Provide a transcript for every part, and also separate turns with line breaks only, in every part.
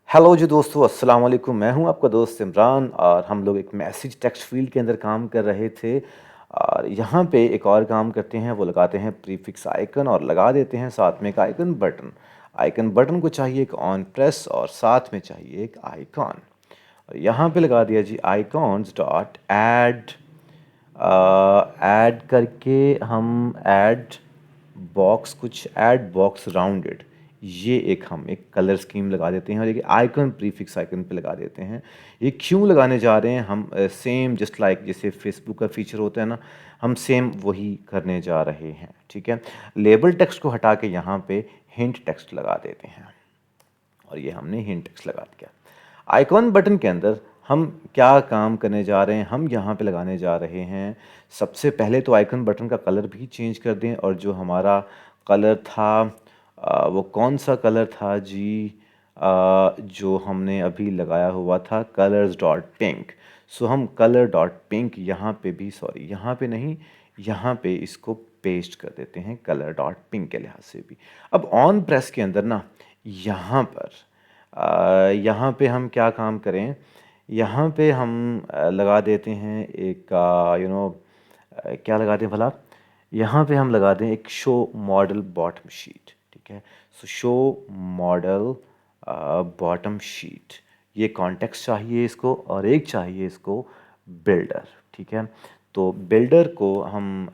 Hello जी दोस्तों, अस्सलाम वालेकुम। मैं हूं आपका दोस्त इमरान और हम लोग एक मैसेज टेक्स्ट फील्ड के अंदर काम कर रहे थे और यहाँ पे एक और काम करते हैं, वो लगाते हैं प्रीफिक्स आइकन और लगा देते हैं साथ में एक आइकन बटन। आइकन बटन को चाहिए एक ऑन प्रेस और साथ में चाहिए एक आइकॉन। और यहाँ पे लगा दिया जी आइकॉन्स डॉट ऐड। ऐड करके हम ऐड बॉक्स, कुछ ऐड बॉक्स राउंडेड, ये एक कलर स्कीम लगा देते हैं और एक आइकन प्रीफिक्स आइकन पे लगा देते हैं। ये क्यों लगाने जा रहे हैं हम? सेम जस्ट लाइक जैसे फेसबुक का फीचर होता है ना, हम सेम वही करने जा रहे हैं। ठीक है, लेबल टेक्स्ट को हटा के यहाँ पे हिंट टेक्स्ट लगा देते हैं और ये हमने हिंट टेक्स्ट लगा दिया। आइकॉन बटन के अंदर हम क्या काम करने जा रहे हैं? हम यहाँ पे लगाने जा रहे हैं, सबसे पहले तो आइकन बटन का कलर भी चेंज कर दें। और जो हमारा कलर था वो कौन सा कलर था जी? जो हमने अभी लगाया हुआ था कलर्स डॉट पिंक। सो हम कलर डॉट पिंक यहाँ पे भी, सॉरी यहाँ पे नहीं, यहाँ पे इसको पेस्ट कर देते हैं कलर डॉट पिंक के लिहाज से भी। अब ऑन प्रेस के अंदर ना, यहाँ पर यहाँ पे हम क्या काम करें? यहाँ पे हम लगा देते हैं एक क्या लगा दें भला? यहाँ पे हम लगा दें एक शो मॉडल बॉटम शीट। ठीक है, सो शो मॉडल बॉटम शीट, ये कॉन्टेक्स्ट चाहिए इसको और एक चाहिए इसको बिल्डर। ठीक है, तो बिल्डर को हम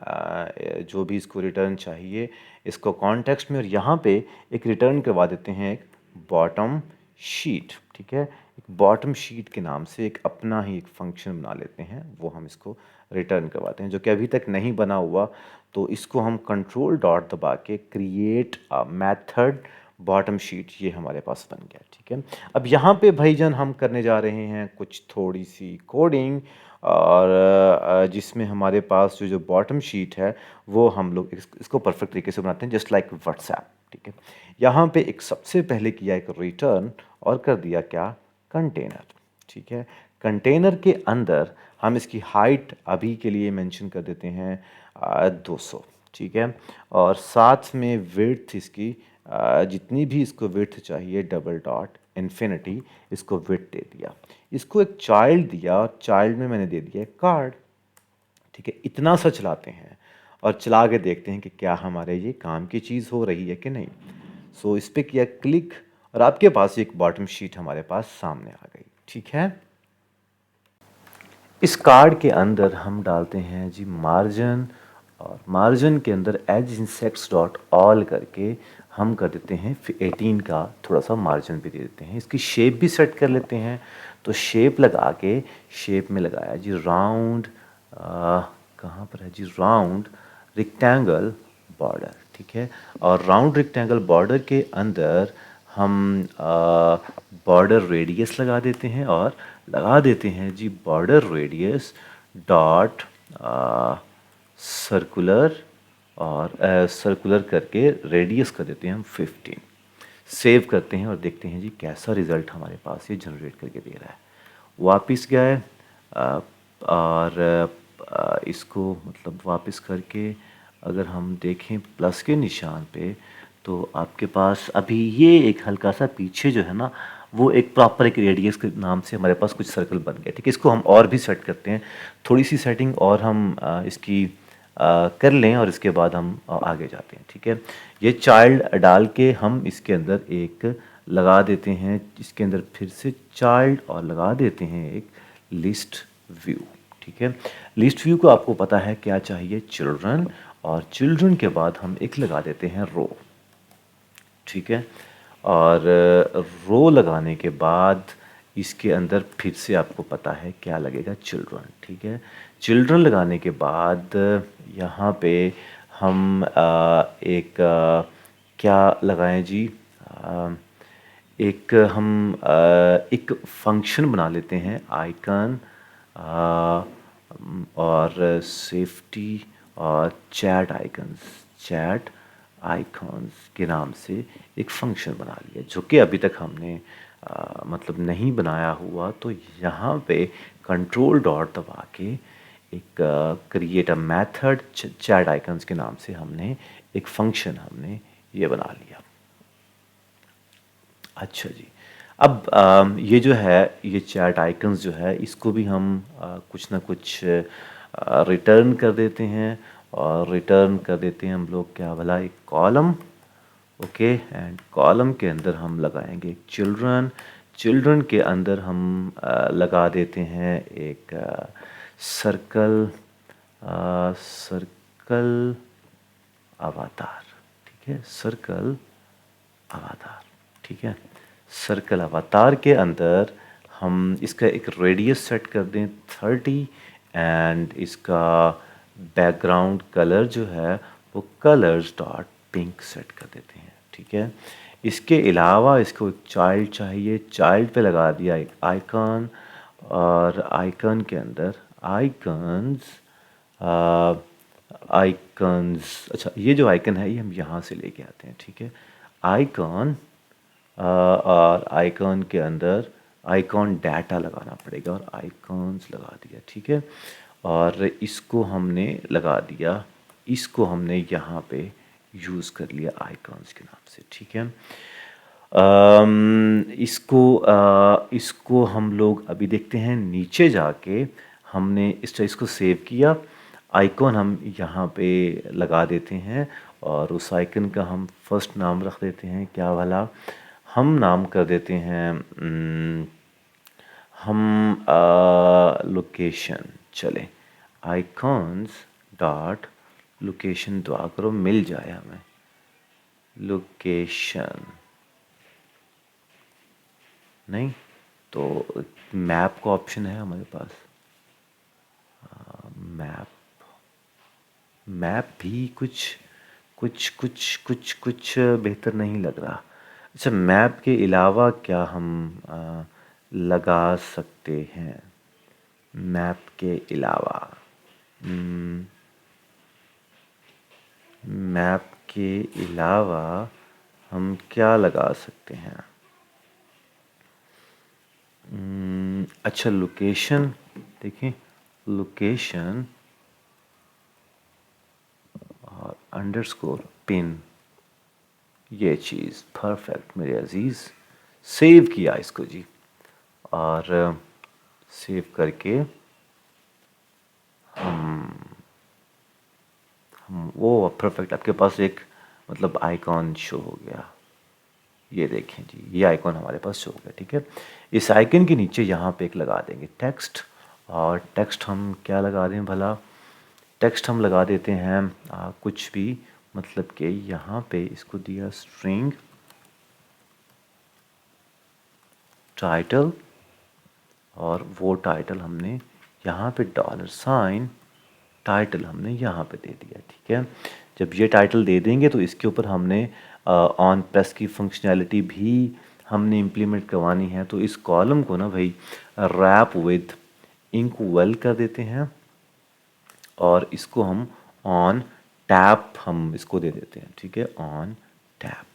जो भी इसको रिटर्न चाहिए इसको कॉन्टेक्स्ट में, और यहाँ पे एक रिटर्न करवा देते हैं एक बॉटम शीट। ठीक है, एक बॉटम शीट के नाम से एक अपना ही एक फंक्शन बना लेते हैं, वो हम इसको रिटर्न करवाते हैं जो कि अभी तक नहीं बना हुआ। तो इसको हम कंट्रोल डॉट दबा के क्रिएट मेथड बॉटम शीट, ये हमारे पास बन गया। ठीक है, अब यहाँ पे भाईजान हम करने जा रहे हैं कुछ थोड़ी सी कोडिंग, और जिसमें हमारे पास जो जो बॉटम शीट है वो हम लोग इसको परफेक्ट तरीके से बनाते हैं जस्ट लाइक व्हाट्सएप। ठीक है, यहाँ पे एक सबसे पहले किया एक रिटर्न और कर दिया क्या? कंटेनर। ठीक है, कंटेनर के अंदर हम इसकी हाइट अभी के लिए मेंशन कर देते हैं 200। ठीक है, और साथ में विड्थ इसकी जितनी भी इसको विड्थ चाहिए डबल डॉट इन्फिनिटी, इसको विड्थ दे दिया। इसको एक चाइल्ड दिया और चाइल्ड में मैंने दे दिया कार्ड। ठीक है, इतना सा चलाते हैं और चला के देखते हैं कि क्या हमारे ये काम की चीज़ हो रही है कि नहीं। सो इस पर किया क्लिक और आपके पास एक बॉटम शीट हमारे पास सामने आ गई। ठीक है, इस कार्ड के अंदर हम डालते हैं जी मार्जिन, और मार्जिन के अंदर एज इंसेक्ट्स डॉट ऑल करके हम कर देते हैं 18 का थोड़ा सा मार्जिन भी दे देते हैं। इसकी शेप भी सेट कर लेते हैं, तो शेप लगा के शेप में लगाया जी राउंड, कहाँ पर है जी? Round rectangle border. ठीक है, और राउंड रेक्टेंगल बॉर्डर के अंदर हम बॉर्डर रेडियस लगा देते हैं और लगा देते हैं जी बॉर्डर रेडियस डॉट सर्कुलर, और सर्कुलर करके रेडियस कर देते हैं हम 15। सेव करते हैं और देखते हैं जी कैसा रिज़ल्ट हमारे पास ये जनरेट करके दे रहा है। वापस गए और इसको मतलब वापस करके अगर हम देखें प्लस के निशान पे, तो आपके पास अभी ये एक हल्का सा पीछे जो है ना, वो एक प्रॉपर एक रेडियस के नाम से हमारे पास कुछ सर्कल बन गया। ठीक है, इसको हम और भी सेट करते हैं, थोड़ी सी सेटिंग और हम इसकी कर लें और इसके बाद हम आगे जाते हैं। ठीक है, ये चाइल्ड डाल के हम इसके अंदर एक लगा देते हैं, इसके अंदर फिर से चाइल्ड और लगा देते हैं एक लिस्ट व्यू। ठीक है, लिस्ट व्यू को आपको पता है क्या चाहिए? चिल्ड्रन, और चिल्ड्रन के बाद हम एक लगा देते हैं रो। ठीक है, और रो लगाने के बाद इसके अंदर फिर से आपको पता है क्या लगेगा? चिल्ड्रन। ठीक है, चिल्ड्रन लगाने के बाद यहाँ पे हम क्या लगाएं जी? एक हम एक फंक्शन बना लेते हैं आइकन और सेफ्टी और चैट आइकन्स, चैट आइकॉन्स के नाम से एक फंक्शन बना लिया जो कि अभी तक हमने मतलब नहीं बनाया हुआ। तो यहाँ पे कंट्रोल डॉट दबा के एक create a method chat icons के नाम से हमने एक फंक्शन हमने ये बना लिया। अच्छा जी, अब ये जो है ये चैट आइकन्स जो है इसको भी हम कुछ ना कुछ रिटर्न कर देते हैं, और रिटर्न कर देते हैं हम लोग क्या भला, एक कॉलम। ओके, एंड कॉलम के अंदर हम लगाएंगे चिल्ड्रन। चिल्ड्रन के अंदर हम लगा देते हैं एक सर्कल, सर्कल अवतार। ठीक है, सर्कल अवतार। ठीक है, सर्कल अवतार के अंदर हम इसका एक रेडियस सेट कर दें 30, एंड इसका बैकग्राउंड कलर जो है वो कलर्स डॉट पिंक सेट कर देते हैं। ठीक है, इसके अलावा इसको एक चाइल्ड चाहिए, चाइल्ड पे लगा दिया एक आइकन, और आइकन के अंदर आइकन्स, आइकन्स, अच्छा ये जो आइकन है ये हम यहाँ से लेके आते हैं। ठीक है, आइकन, और आइकन के अंदर आइकॉन डाटा लगाना पड़ेगा, और आइकॉन्स लगा दिया। ठीक है, और इसको हमने लगा दिया, इसको हमने यहाँ पे यूज़ कर लिया आइकॉन्स के नाम से। ठीक है, इसको हम लोग अभी देखते हैं नीचे जाके। हमने इसको सेव किया, आइकॉन हम यहाँ पे लगा देते हैं, और उस आइकन का हम फर्स्ट नाम रख देते हैं क्या वाला, हम नाम कर देते हैं हम लोकेशन। चले, आइकॉन्स डॉट लोकेशन, दुआ करो मिल जाए हमें लोकेशन, नहीं तो मैप का ऑप्शन है हमारे पास, मैप, मैप भी कुछ कुछ कुछ कुछ कुछ बेहतर नहीं लग रहा। अच्छा, मैप के अलावा क्या हम लगा सकते हैं, मैप के अलावा मैप के अलावा हम क्या लगा सकते हैं? अच्छा, लोकेशन, देखें लोकेशन और अंडरस्कोर पिन, ये चीज़ परफेक्ट मेरे अजीज़। सेव किया इसको जी, और सेव करके हम वो परफेक्ट, आपके पास एक मतलब आइकॉन शो हो गया। ये देखें जी, ये आइकॉन हमारे पास शो हो गया। ठीक है, इस आइकन के नीचे यहाँ पे एक लगा देंगे टेक्स्ट, और टेक्स्ट हम क्या लगा दें भला, टेक्स्ट हम लगा देते हैं कुछ भी, मतलब कि यहाँ पे इसको दिया स्ट्रिंग टाइटल, और वो टाइटल हमने यहाँ पे $, टाइटल हमने यहाँ पे दे दिया। ठीक है, जब ये टाइटल दे देंगे तो इसके ऊपर हमने ऑन प्रेस की फंक्शनैलिटी भी हमने इम्प्लीमेंट करवानी है। तो इस कॉलम को ना भाई रैप विद इंक वेल कर देते हैं, और इसको हम ऑन टैप हम इसको दे देते हैं। ठीक है, ऑन टैप,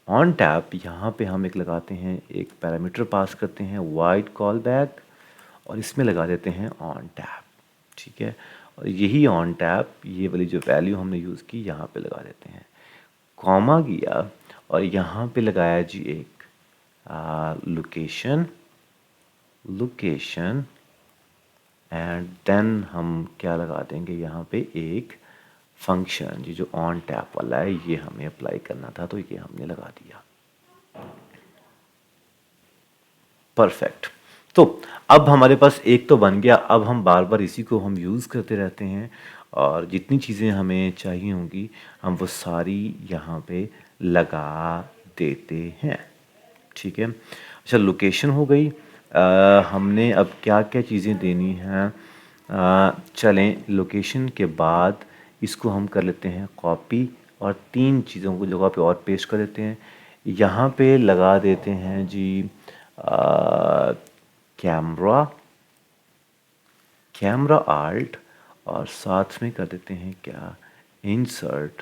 ऑन टैप यहाँ पे हम एक लगाते हैं, एक पैरामीटर पास करते हैं वाइड कॉल बैक, और इसमें लगा देते हैं ऑन टैप। ठीक है, और यही ऑन टैप, ये वाली जो वैल्यू हमने यूज़ की यहाँ पे लगा देते हैं, कॉमा किया, और यहाँ पे लगाया जी एक लोकेशन, लोकेशन, एंड देन हम क्या लगा देंगे यहाँ पे एक फंक्शन जी, जो ऑन टैप वाला है, ये हमें अप्लाई करना था, तो ये हमने लगा दिया। परफेक्ट, तो अब हमारे पास एक तो बन गया। अब हम बार बार इसी को हम यूज़ करते रहते हैं, और जितनी चीज़ें हमें चाहिए होंगी हम वो सारी यहाँ पे लगा देते हैं। ठीक है, अच्छा लोकेशन हो गई। हमने अब क्या क्या चीज़ें देनी हैं, चलें लोकेशन के बाद इसको हम कर लेते हैं कॉपी, और 3 चीज़ों को जगह पे और पेस्ट कर देते हैं। यहाँ पे लगा देते हैं जी कैमरा, कैमरा आल्ट, और साथ में कर देते हैं क्या, इंसर्ट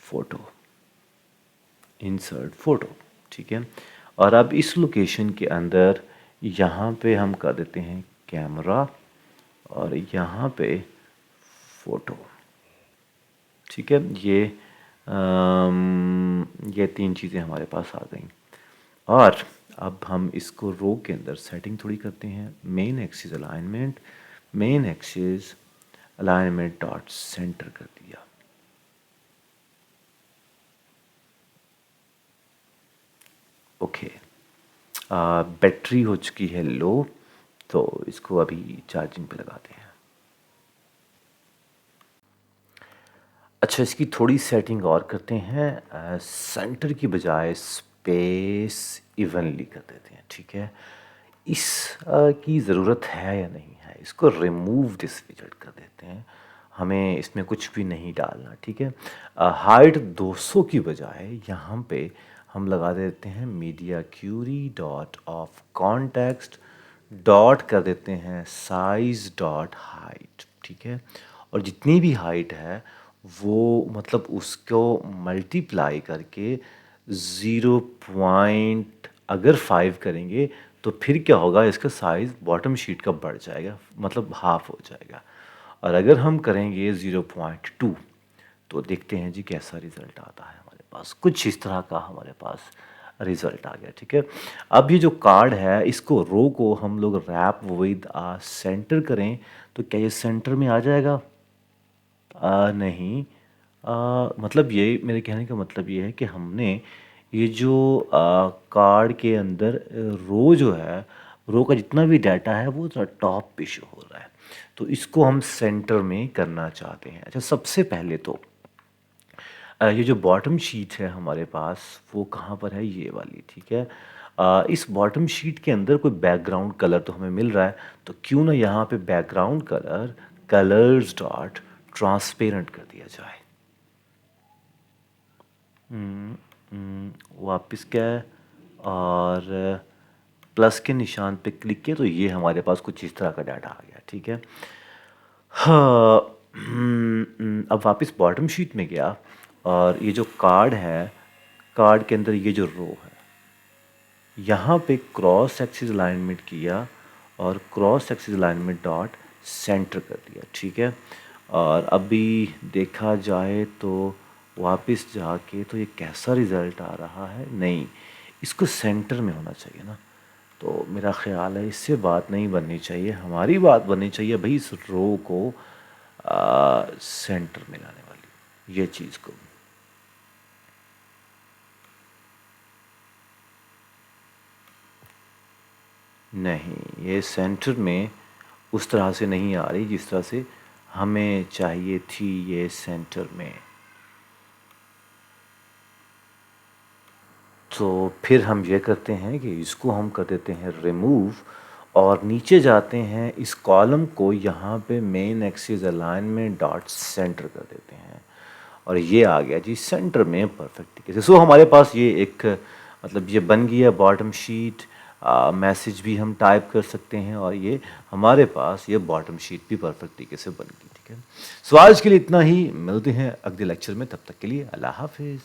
फोटो, इंसर्ट फोटो। ठीक है, और अब इस लोकेशन के अंदर यहाँ पे हम कर देते हैं कैमरा, और यहाँ पे फोटो। ठीक है, ये 3 चीज़ें हमारे पास आ गई। और अब हम इसको रो के अंदर सेटिंग थोड़ी करते हैं। Main axis alignment dot centre कर दिया। ओके, बैटरी हो चुकी है लो, तो इसको अभी चार्जिंग पे लगाते हैं। अच्छा, इसकी थोड़ी सेटिंग और करते हैं। सेंटर की बजाय स्पेस इवनली कर देते हैं, ठीक है। इस की ज़रूरत है या नहीं है, इसको रिमूव दिस विजेट कर देते हैं। हमें इसमें कुछ भी नहीं डालना, ठीक है। हाइट 200 की बजाय यहाँ पे हम लगा देते हैं media query dot of context dot कर देते हैं साइज डॉट हाइट, ठीक है। और जितनी भी हाइट है वो मतलब उसको मल्टीप्लाई करके 0. अगर 5 करेंगे तो फिर क्या होगा, इसका साइज़ बॉटम शीट का बढ़ जाएगा, मतलब हाफ हो जाएगा। और अगर हम करेंगे 0.2 तो देखते हैं जी कैसा रिज़ल्ट आता है हमारे पास। कुछ इस तरह का हमारे पास रिज़ल्ट आ गया, ठीक है। अब ये जो कार्ड है इसको रो को हम लोग रैप विद सेंटर करें तो क्या ये सेंटर में आ जाएगा? नहीं। मतलब ये मेरे कहने का मतलब ये है कि हमने ये जो कार्ड के अंदर रो जो है, रो का जितना भी डाटा है वो टॉप पे शो हो रहा है, तो इसको हम सेंटर में करना चाहते हैं। अच्छा, सबसे पहले तो ये जो बॉटम शीट है हमारे पास वो कहाँ पर है, ये वाली, ठीक है। इस बॉटम शीट के अंदर कोई बैकग्राउंड कलर तो हमें मिल रहा है, तो क्यों ना यहाँ पे background colour colours dot transparent कर दिया जाए। वापस क्या है, और प्लस के निशान पे क्लिक किया तो ये हमारे पास कुछ इस तरह का डाटा आ गया, ठीक है। हाँ, अब वापस बॉटम शीट में गया और ये जो कार्ड है, कार्ड के अंदर ये जो रो है, यहाँ पे क्रॉस एक्सिस अलाइनमेंट किया और cross axis alignment dot centre कर दिया, ठीक है। और अभी देखा जाए तो वापस जाके तो ये कैसा रिज़ल्ट आ रहा है, नहीं, इसको सेंटर में होना चाहिए ना। तो मेरा ख़्याल है इससे बात नहीं बननी चाहिए, हमारी बात बननी चाहिए भाई इस रो को सेंटर में लाने वाली ये चीज़ को। नहीं, ये सेंटर में उस तरह से नहीं आ रही जिस तरह से हमें चाहिए थी ये सेंटर में। तो फिर हम ये करते हैं कि इसको हम कर देते हैं रिमूव और नीचे जाते हैं, इस कॉलम को यहाँ पे main axis alignment dot centre कर देते हैं और ये आ गया जी सेंटर में परफेक्ट तरीके से। सो हमारे पास ये एक मतलब ये बन गया बॉटम शीट। मैसेज भी हम टाइप कर सकते हैं और ये हमारे पास ये बॉटम शीट भी परफेक्ट तरीके से बन गई, ठीक है। सो आज के लिए इतना ही, मिलते हैं अगले लेक्चर में, तब तक के लिए अल्लाह हाफिज़।